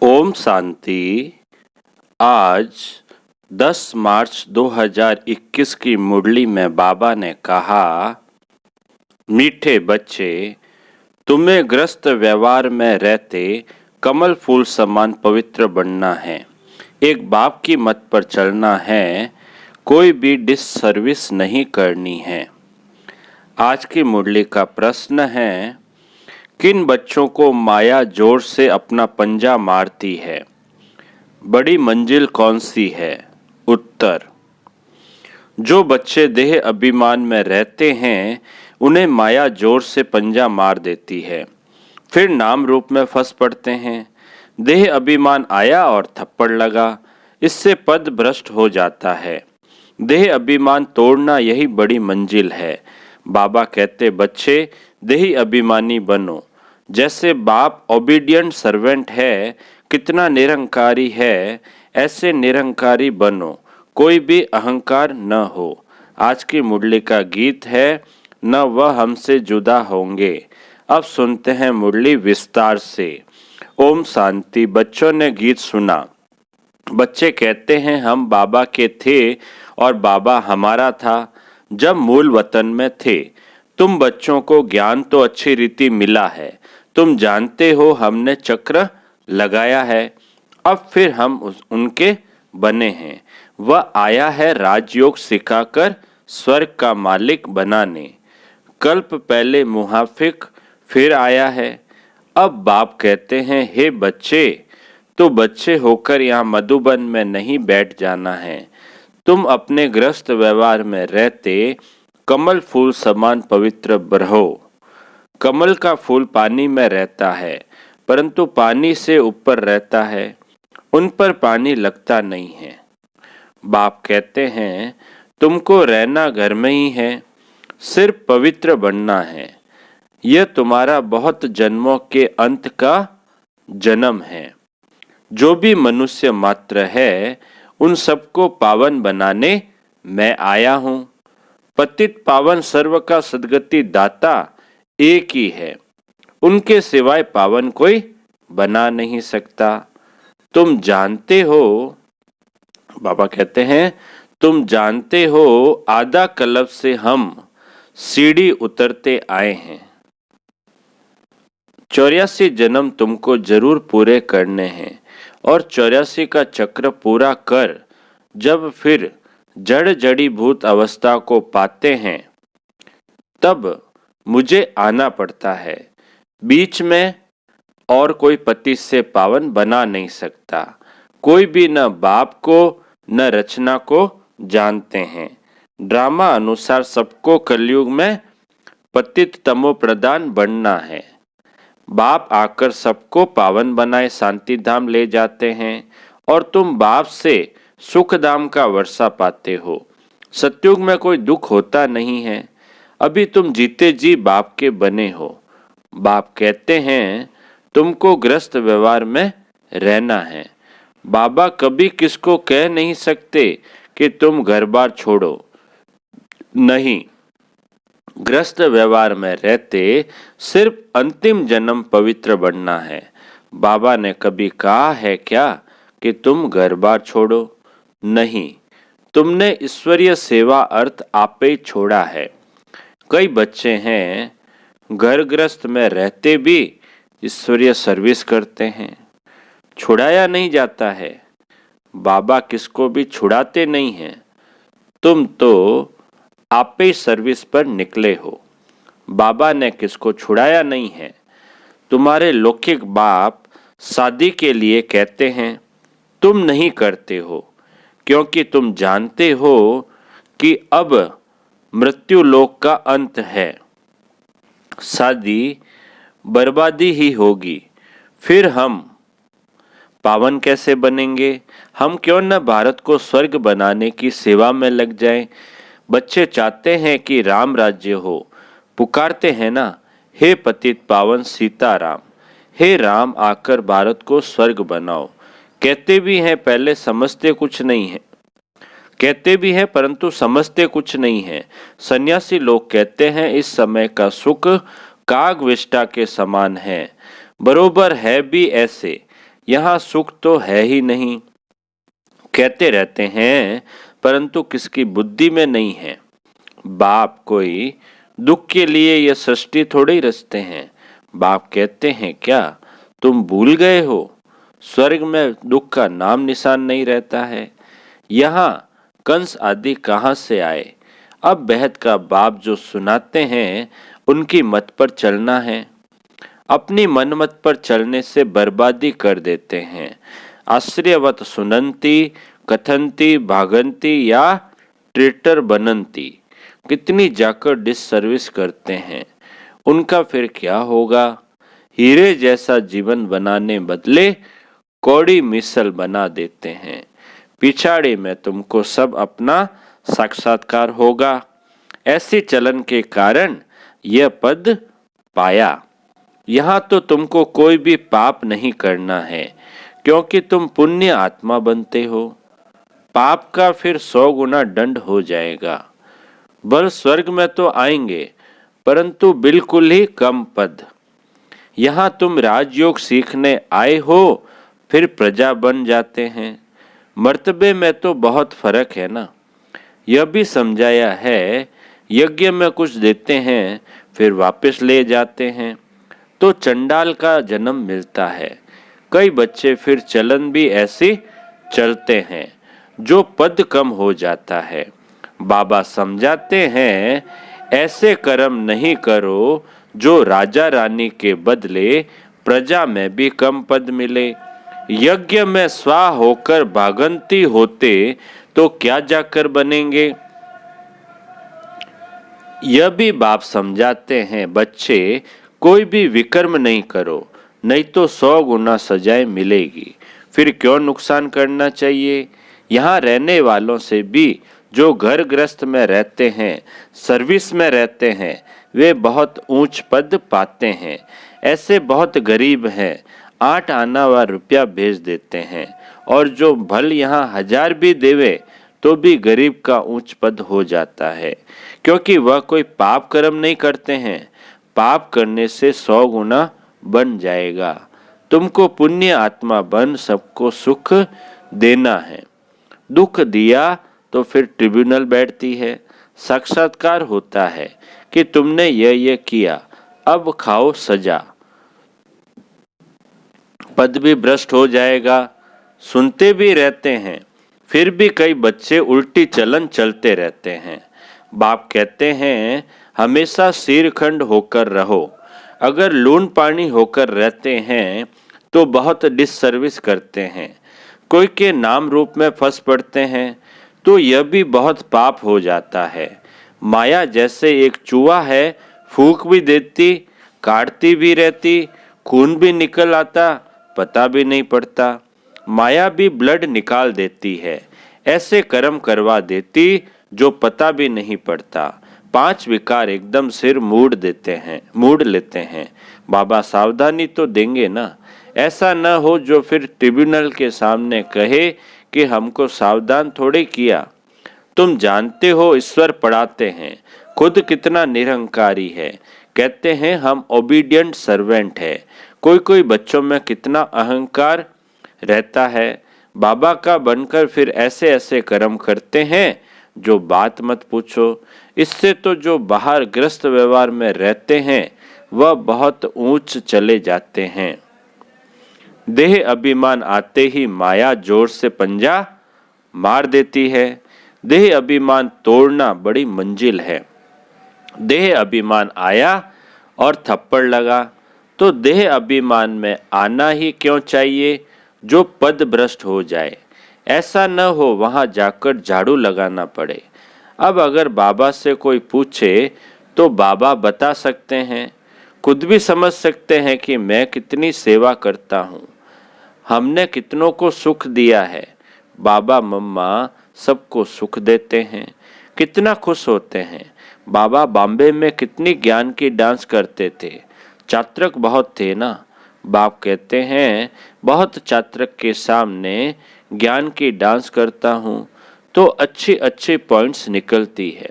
ओम शांति। आज 10 मार्च 2021 की मुरली में बाबा ने कहा, मीठे बच्चे, तुम्हें ग्रस्त व्यवहार में रहते कमल फूल समान पवित्र बनना है। एक बाप की मत पर चलना है, कोई भी डिससर्विस नहीं करनी है। आज की मुरली का प्रश्न है, किन बच्चों को माया जोर से अपना पंजा मारती है? बड़ी मंजिल कौन सी है? उत्तर, जो बच्चे देह अभिमान में रहते हैं उन्हें माया जोर से पंजा मार देती है, फिर नाम रूप में फंस पड़ते हैं। देह अभिमान आया और थप्पड़ लगा, इससे पद भ्रष्ट हो जाता है। देह अभिमान तोड़ना यही बड़ी मंजिल है। बाबा कहते, बच्चे देही अभिमानी बनो। जैसे बाप ओबीडियंट सर्वेंट है, कितना निरंकारी है, ऐसे निरंकारी बनो, कोई भी अहंकार न हो। आज की मुरली का गीत है, न वह हमसे जुदा होंगे। अब सुनते हैं मुरली विस्तार से। ओम शांति। बच्चों ने गीत सुना। बच्चे कहते हैं, हम बाबा के थे और बाबा हमारा था जब मूल वतन में थे। तुम बच्चों को ज्ञान तो अच्छी रीति मिला है, तुम जानते हो हमने चक्र लगाया है, अब फिर हम उनके बने हैं। वह आया है राजयोग सिखाकर स्वर्ग का मालिक बनाने। कल्प पहले मुहाफिक फिर आया है। अब बाप कहते हैं, हे बच्चे, तो बच्चे होकर यहाँ मधुबन में नहीं बैठ जाना है। तुम अपने ग्रस्त व्यवहार में रहते कमल फूल समान पवित्र रहो। कमल का फूल पानी में रहता है, परंतु पानी से ऊपर रहता है, उन पर पानी लगता नहीं है। बाप कहते हैं, तुमको रहना घर में ही है, सिर्फ पवित्र बनना है। यह तुम्हारा बहुत जन्मों के अंत का जन्म है। जो भी मनुष्य मात्र है, उन सबको पावन बनाने मैं आया हूँ। पतित पावन सर्व का सद्गति दाता एक ही है, उनके सिवाय पावन कोई बना नहीं सकता। तुम जानते हो, बाबा कहते हैं, तुम जानते हो आधा कल्प से हम सीढ़ी उतरते आए हैं। 84 जन्म तुमको जरूर पूरे करने हैं और 84 का चक्र पूरा कर जब फिर जड़ जड़ी भूत अवस्था को पाते हैं, तब मुझे आना पड़ता है। बीच में और कोई पति से पावन बना नहीं सकता। कोई भी न बाप को न रचना को जानते हैं। ड्रामा अनुसार सबको कलयुग में पतित तमो प्रधान बनना है। बाप आकर सबको पावन बनाए शांति धाम ले जाते हैं और तुम बाप से सुख धाम का वर्षा पाते हो। सतयुग में कोई दुख होता नहीं है। अभी तुम जीते जी बाप के बने हो। बाप कहते हैं, तुमको ग्रस्त व्यवहार में रहना है। बाबा कभी किसको कह नहीं सकते कि तुम घर बार छोड़ो। नहीं, ग्रस्त व्यवहार में रहते सिर्फ अंतिम जन्म पवित्र बनना है। बाबा ने कभी कहा है क्या कि तुम घर बार छोड़ो? नहीं, तुमने ईश्वरीय सेवा अर्थ आपे छोड़ा है। कई बच्चे हैं घर ग्रस्त में रहते भी ईश्वरीय सर्विस करते हैं, छुड़ाया नहीं जाता है। बाबा किसको भी छुड़ाते नहीं हैं। तुम तो आपे सर्विस पर निकले हो। बाबा ने किसको छुड़ाया नहीं है। तुम्हारे लौकिक बाप शादी के लिए कहते हैं, तुम नहीं करते हो क्योंकि तुम जानते हो कि अब मृत्यु लोक का अंत है। शादी बर्बादी ही होगी, फिर हम पावन कैसे बनेंगे? हम क्यों न भारत को स्वर्ग बनाने की सेवा में लग जाएं? बच्चे चाहते हैं कि राम राज्य हो, पुकारते हैं ना, हे पतित पावन सीताराम, हे राम आकर भारत को स्वर्ग बनाओ। कहते भी हैं, पहले समझते कुछ नहीं है। कहते भी हैं परंतु समझते कुछ नहीं है। सन्यासी लोग कहते हैं, इस समय का सुख काग विष्टा के समान है। बरोबर है भी ऐसे। यहाँ सुख तो है ही नहीं। कहते रहते हैं परंतु किसकी बुद्धि में नहीं है। बाप कोई दुख के लिए यह सृष्टि थोड़ी रचते हैं। बाप कहते हैं क्या तुम भूल गए हो, स्वर्ग में दुख का नाम निशान नहीं रहता है। यहाँ कंस आदि कहाँ से आए। अब बेहद का बाप जो सुनाते हैं उनकी मत पर चलना है। अपनी मनमत पर चलने से बर्बादी कर देते हैं। आश्चर्यवत सुनंती कथंती भागंती या ट्रेटर बनंती, कितनी जाकर डिससर्विस करते हैं। उनका फिर क्या होगा। हीरे जैसा जीवन बनाने बदले कौड़ी मिसल बना देते हैं। पिछाड़ी में तुमको सब अपना साक्षात्कार होगा। ऐसी चलन के कारण यह पद पाया। यहाँ तो तुमको कोई भी पाप नहीं करना है, क्योंकि तुम पुण्य आत्मा बनते हो। पाप का फिर 100 गुना दंड हो जाएगा। बल स्वर्ग में तो आएंगे, परंतु बिल्कुल ही कम पद। यहाँ तुम राजयोग सीखने आए हो, फिर प्रजा बन जाते हैं। मर्तबे में तो बहुत फर्क है ना। यह भी समझाया है, यज्ञ में कुछ देते हैं फिर वापस ले जाते हैं, तो चंडाल का जन्म मिलता है। कई बच्चे फिर चलन भी ऐसे चलते हैं जो पद कम हो जाता है। बाबा समझाते हैं ऐसे कर्म नहीं करो जो राजा रानी के बदले प्रजा में भी कम पद मिले। यज्ञ में स्वा होकर भागंती होते तो क्या जाकर बनेंगे। यह भी बाप समझाते हैं बच्चे कोई भी विकर्म नहीं करो, नहीं तो 100 गुना सजाएं मिलेगी। फिर क्यों नुकसान करना चाहिए। यहाँ रहने वालों से भी जो घर गृहस्थ में रहते हैं, सर्विस में रहते हैं, वे बहुत ऊंच पद पाते हैं। ऐसे बहुत गरीब हैं, 8 आना व रुपया भेज देते हैं, और जो भल यहाँ 1000 भी देवे तो भी गरीब का ऊंच पद हो जाता है, क्योंकि वह कोई पाप कर्म नहीं करते हैं। पाप करने से 100 गुना बन जाएगा। तुमको पुण्य आत्मा बन सबको सुख देना है। दुख दिया तो फिर ट्रिब्यूनल बैठती है, साक्षात्कार होता है कि तुमने ये किया, अब खाओ सजा। पद भी भ्रष्ट हो जाएगा। सुनते भी रहते हैं, फिर भी कई बच्चे उल्टी चलन चलते रहते हैं। बाप कहते हैं हमेशा सिरखंड होकर रहो। अगर लून पानी होकर रहते हैं तो बहुत डिससर्विस करते हैं। कोई के नाम रूप में फंस पड़ते हैं तो यह भी बहुत पाप हो जाता है। माया जैसे एक चूहा है, फूंक भी देती, काटती भी रहती, खून भी निकल आता, पता भी नहीं पड़ता। माया भी ब्लड निकाल देती है, ऐसे कर्म करवा देती जो पता भी नहीं पड़ता। 5 विकार एकदम सिर मूड लेते हैं। बाबा सावधानी तो देंगे ना। ऐसा न हो जो फिर ट्रिब्यूनल के सामने कहे कि हमको सावधान थोड़े किया। तुम जानते हो ईश्वर पढ़ाते हैं, खुद कितना निरहंकारी है। कहते हैं हम ओबीडियंट सर्वेंट है। कोई बच्चों में कितना अहंकार रहता है। बाबा का बनकर फिर ऐसे ऐसे कर्म करते हैं जो बात मत पूछो। इससे तो जो बाहर ग्रस्त व्यवहार में रहते हैं वह बहुत ऊंच चले जाते हैं। देह अभिमान आते ही माया जोर से पंजा मार देती है। देह अभिमान तोड़ना बड़ी मंजिल है। देह अभिमान आया और थप्पड़ लगा तो देह अभिमान में आना ही क्यों चाहिए जो पद भ्रष्ट हो जाए। ऐसा न हो वहां जाकर झाड़ू लगाना पड़े। अब अगर बाबा से कोई पूछे तो बाबा बता सकते हैं, खुद भी समझ सकते हैं कि मैं कितनी सेवा करता हूँ, हमने कितनों को सुख दिया है। बाबा मम्मा सबको सुख देते हैं, कितना खुश होते हैं। बाबा बॉम्बे में कितनी ज्ञान की डांस करते थे, छात्रक बहुत थे ना। बाप कहते हैं बहुत छात्रक के सामने ज्ञान की डांस करता हूँ तो अच्छी अच्छी पॉइंट्स निकलती है,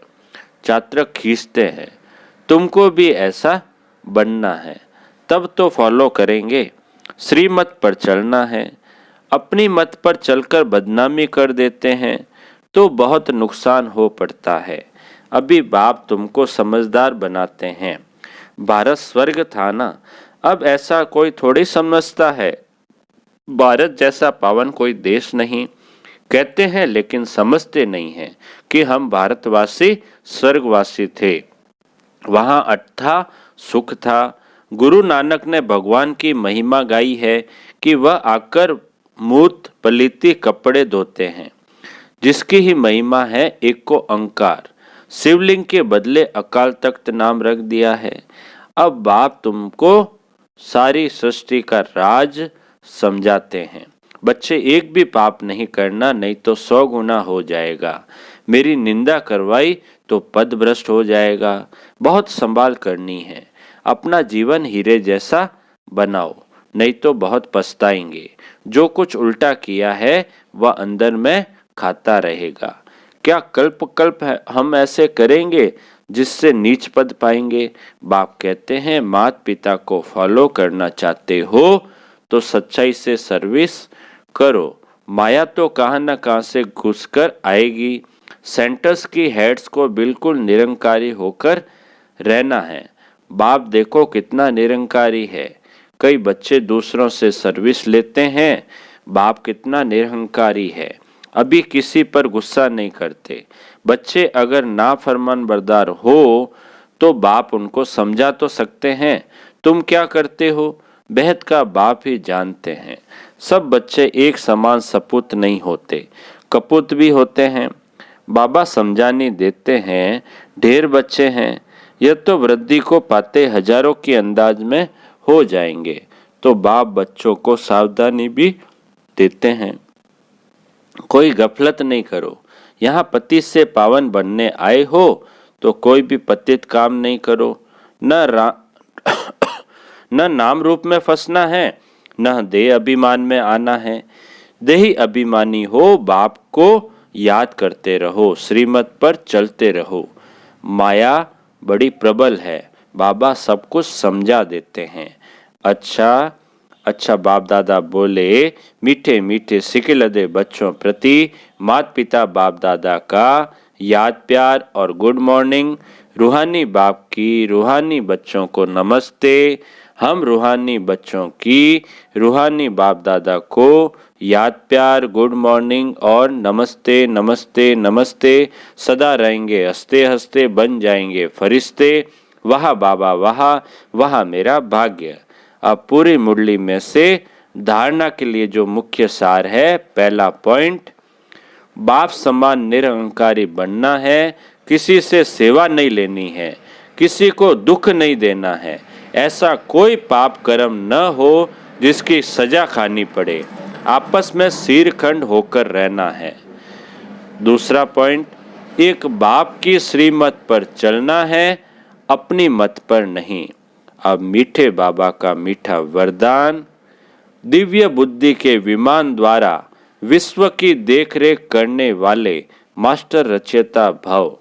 छात्रक खींचते हैं। तुमको भी ऐसा बनना है, तब तो फॉलो करेंगे। श्रीमत पर चलना है। अपनी मत पर चलकर बदनामी कर देते हैं तो बहुत नुकसान हो पड़ता है। अभी बाप तुमको समझदार बनाते हैं। भारत स्वर्ग था ना, अब ऐसा कोई थोड़ी समझता है। भारत जैसा पावन कोई देश नहीं। कहते हैं लेकिन समझते नहीं हैं कि हम भारतवासी स्वर्गवासी थे। वहाँ अट्ठा सुख था। गुरु नानक ने भगवान की महिमा गाई है कि वह आकर मूत पलीती कपड़े धोते हैं। जिसकी ही महिमा है एक को अंकार। शिवलिंग के बदले अकाल तख्त नाम रख दिया है। अब बाप तुमको सारी सृष्टि का राज समझाते हैं। बच्चे एक भी पाप नहीं करना, नहीं तो 100 गुना हो जाएगा। मेरी निंदा करवाई तो पद भ्रष्ट हो जाएगा। बहुत संभाल करनी है। अपना जीवन हीरे जैसा बनाओ, नहीं तो बहुत पछताएंगे। जो कुछ उल्टा किया है वह अंदर में खाता रहेगा। क्या कल्प कल्प हम ऐसे करेंगे जिससे नीच पद पाएंगे? बाप कहते हैं माता पिता को फॉलो करना चाहते हो तो सच्चाई से सर्विस करो। माया तो कहाँ न कहाँ से घुसकर आएगी। सेंटर्स की हेड्स को बिल्कुल निरंकारी होकर रहना है। बाप देखो कितना निरंकारी है। कई बच्चे दूसरों से सर्विस लेते हैं। बाप कितना निरहंकारी है। अभी किसी पर गुस्सा नहीं करते। बच्चे अगर नाफरमान बरदार हो तो बाप उनको समझा तो सकते हैं। तुम क्या करते हो बेहद का बाप ही जानते हैं। सब बच्चे एक समान सपूत नहीं होते, कपूत भी होते हैं। बाबा समझाने देते हैं ढेर बच्चे हैं, यह तो वृद्धि को पाते हजारों के अंदाज में हो जाएंगे। तो बाप बच्चों को सावधानी भी देते हैं। कोई गफलत नहीं करो। यहाँ पति से पावन बनने आए हो तो कोई भी पतित काम नहीं करो। न नाम रूप में फंसना है, न देह अभिमान में आना है। देही अभिमानी हो बाप को याद करते रहो, श्रीमत पर चलते रहो। माया बड़ी प्रबल है। बाबा सब कुछ समझा देते हैं। अच्छा अच्छा बाप दादा बोले मीठे मीठे सिखिलदे बच्चों प्रति माता पिता बाप दादा का याद प्यार और गुड मॉर्निंग। रूहानी बाप की रूहानी बच्चों को नमस्ते। हम रूहानी बच्चों की रूहानी बाप दादा को याद प्यार गुड मॉर्निंग और नमस्ते नमस्ते नमस्ते। सदा रहेंगे हंसते हंसते, बन जाएंगे फरिश्ते। वह बाबा वह मेरा भाग्य। अब पूरी मुरली में से धारणा के लिए जो मुख्य सार है, पहला पॉइंट, बाप समान निरहंकारी बनना है। किसी से सेवा नहीं लेनी है, किसी को दुख नहीं देना है। ऐसा कोई पाप कर्म न हो जिसकी सजा खानी पड़े। आपस में सिरखंड होकर रहना है। दूसरा पॉइंट, एक बाप की श्रीमत पर चलना है, अपनी मत पर नहीं। अब मीठे बाबा का मीठा वरदान, दिव्य बुद्धि के विमान द्वारा विश्व की देखरेख करने वाले मास्टर रचयिता भव।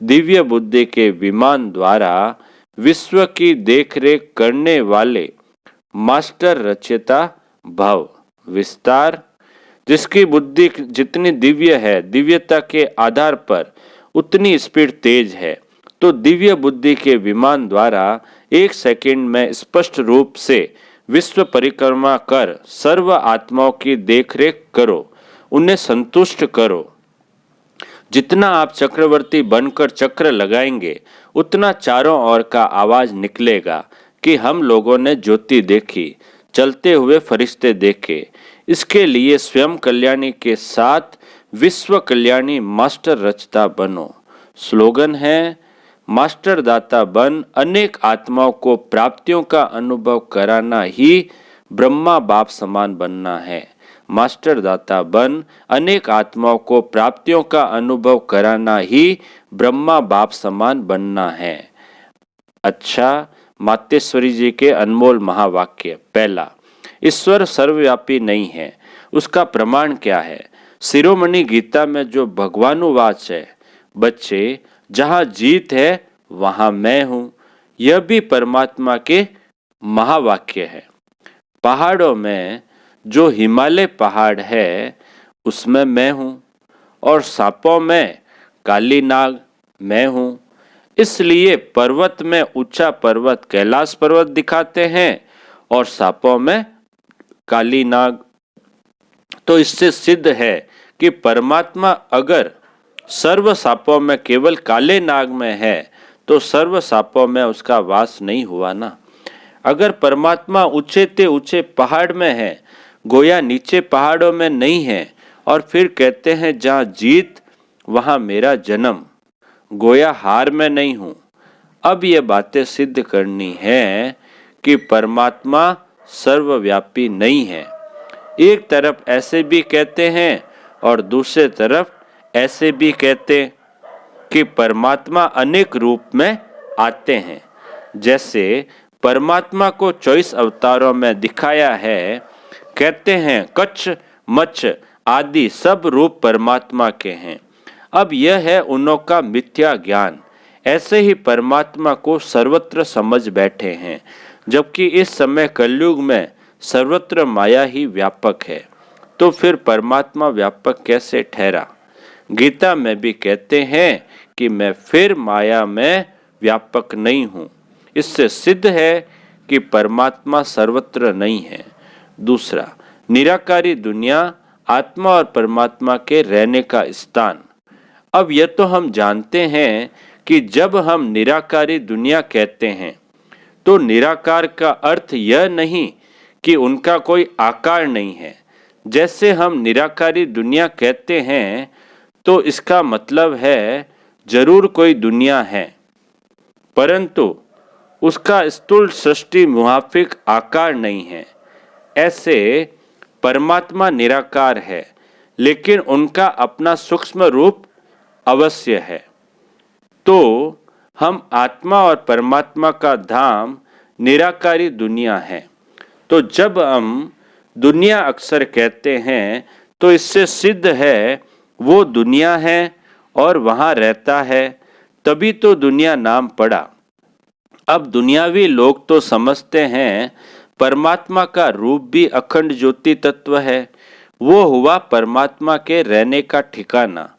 दिव्य बुद्धि के विमान द्वारा विश्व की देखरेख करने वाले मास्टर रचयिता भव। विस्तार, जिसकी बुद्धि जितनी दिव्य है, दिव्यता के आधार पर उतनी स्पीड तेज है। तो दिव्य बुद्धि के विमान द्वारा 1 सेकंड में स्पष्ट रूप से विश्व परिक्रमा कर सर्व आत्माओं की देखरेख करो, उन्हें संतुष्ट करो। जितना आप चक्रवर्ती बनकर चक्र लगाएंगे उतना चारों ओर का आवाज निकलेगा कि हम लोगों ने ज्योति देखी, चलते हुए फरिश्ते देखे। इसके लिए स्वयं कल्याणी के साथ विश्व कल्याणी मास्टर रचता बनो। स्लोगन है, मास्टर दाता बन अनेक आत्माओं को प्राप्तियों का अनुभव कराना ही ब्रह्मा बाप समान बनना है। मास्टर दाता बन अनेक आत्माओं को प्राप्तियों का अनुभव कराना ही ब्रह्मा बाप समान बनना है। अच्छा, मातेश्वरी जी के अनमोल महावाक्य। पहला, ईश्वर सर्वव्यापी नहीं है, उसका प्रमाण क्या है? शिरोमणि गीता में जो भगवानुवाच है, बच्चे जहाँ जीत है वहाँ मैं हूँ, यह भी परमात्मा के महावाक्य है। पहाड़ों में जो हिमालय पहाड़ है उसमें मैं हूँ, और सांपों में काली नाग मैं हूँ। इसलिए पर्वत में ऊंचा पर्वत कैलाश पर्वत दिखाते हैं और सांपों में काली नाग। तो इससे सिद्ध है कि परमात्मा अगर सर्व सांपों में केवल काले नाग में है तो सर्व सांपों में उसका वास नहीं हुआ ना। अगर परमात्मा ऊंचे ते ऊंचे पहाड़ में है, गोया नीचे पहाड़ों में नहीं है, और फिर कहते हैं जहाँ जीत वहाँ मेरा जन्म, गोया हार में नहीं हूँ। अब ये बातें सिद्ध करनी है कि परमात्मा सर्वव्यापी नहीं है। एक तरफ ऐसे भी कहते हैं और दूसरे तरफ ऐसे भी कहते कि परमात्मा अनेक रूप में आते हैं। जैसे परमात्मा को 24 अवतारों में दिखाया है, कहते हैं कच्छ मच्छ आदि सब रूप परमात्मा के हैं। अब यह है उन्हों का मिथ्या ज्ञान। ऐसे ही परमात्मा को सर्वत्र समझ बैठे हैं, जबकि इस समय कलयुग में सर्वत्र माया ही व्यापक है। तो फिर परमात्मा व्यापक कैसे ठहरा? गीता में भी कहते हैं कि मैं फिर माया में व्यापक नहीं हूँ। इससे सिद्ध है कि परमात्मा सर्वत्र नहीं है। दूसरा, निराकारी दुनिया आत्मा और परमात्मा के रहने का स्थान। अब यह तो हम जानते हैं कि जब हम निराकारी दुनिया कहते हैं तो निराकार का अर्थ यह नहीं कि उनका कोई आकार नहीं है। जैसे हम निराकारी दुनिया कहते हैं तो इसका मतलब है जरूर कोई दुनिया है, परंतु उसका स्थूल सृष्टि मुआफिक आकार नहीं है। ऐसे परमात्मा निराकार है, लेकिन उनका अपना सूक्ष्म रूप अवश्य है। तो हम आत्मा और परमात्मा का धाम निराकारी दुनिया है। तो जब हम दुनिया अक्सर कहते हैं तो इससे सिद्ध है वो दुनिया है और वहाँ रहता है, तभी तो दुनिया नाम पड़ा। अब दुनियावी लोग तो समझते हैं परमात्मा का रूप भी अखंड ज्योति तत्व है। वो हुआ परमात्मा के रहने का ठिकाना,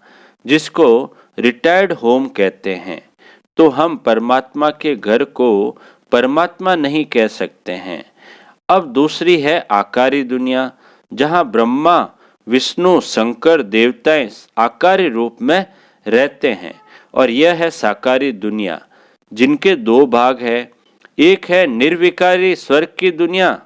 जिसको रिटायर्ड होम कहते हैं। तो हम परमात्मा के घर को परमात्मा नहीं कह सकते हैं। अब दूसरी है आकारी दुनिया, जहाँ ब्रह्मा विष्णु शंकर देवताएं आकारी रूप में रहते हैं, और यह है साकारी दुनिया, जिनके दो भाग है। एक है निर्विकारी स्वर्ग की दुनिया,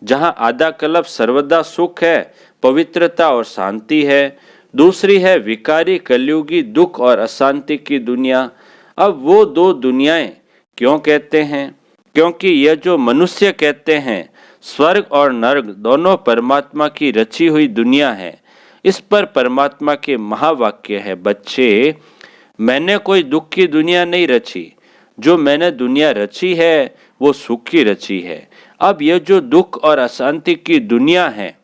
जहाँ आधा कल्प सर्वदा सुख है, पवित्रता और शांति है। दूसरी है विकारी कलयुगी दुख और अशांति की दुनिया। अब वो दो दुनियाएं क्यों कहते हैं? क्योंकि यह जो मनुष्य कहते हैं स्वर्ग और नर्क दोनों परमात्मा की रची हुई दुनिया है। इस पर परमात्मा के महावाक्य है, बच्चे मैंने कोई दुख की दुनिया नहीं रची, जो मैंने दुनिया रची है वो सुख की रची है। अब यह जो दुख और अशांति की दुनिया है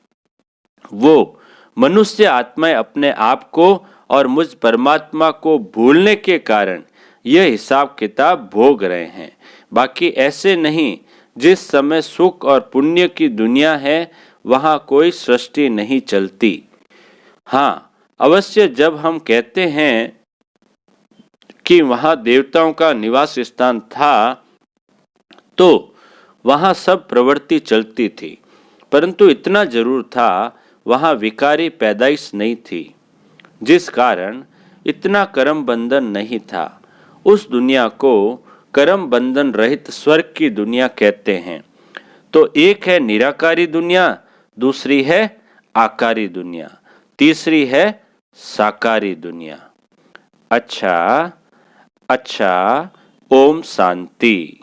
वो मनुष्य आत्माएं अपने आप को और मुझ परमात्मा को भूलने के कारण यह हिसाब किताब भोग रहे हैं। बाकी ऐसे नहीं, जिस समय सुख और पुण्य की दुनिया है वहाँ कोई सृष्टि नहीं चलती। हाँ, अवश्य जब हम कहते हैं कि वहाँ देवताओं का निवास स्थान था तो वहाँ सब प्रवृत्ति चलती थी, परंतु इतना जरूर था वहाँ विकारी पैदाइश नहीं थी, जिस कारण इतना कर्म बंधन नहीं था। उस दुनिया को कर्म बंधन रहित स्वर्ग की दुनिया कहते हैं। तो एक है निराकारी दुनिया, दूसरी है आकारी दुनिया, तीसरी है साकारी दुनिया। अच्छा, ओम शांति।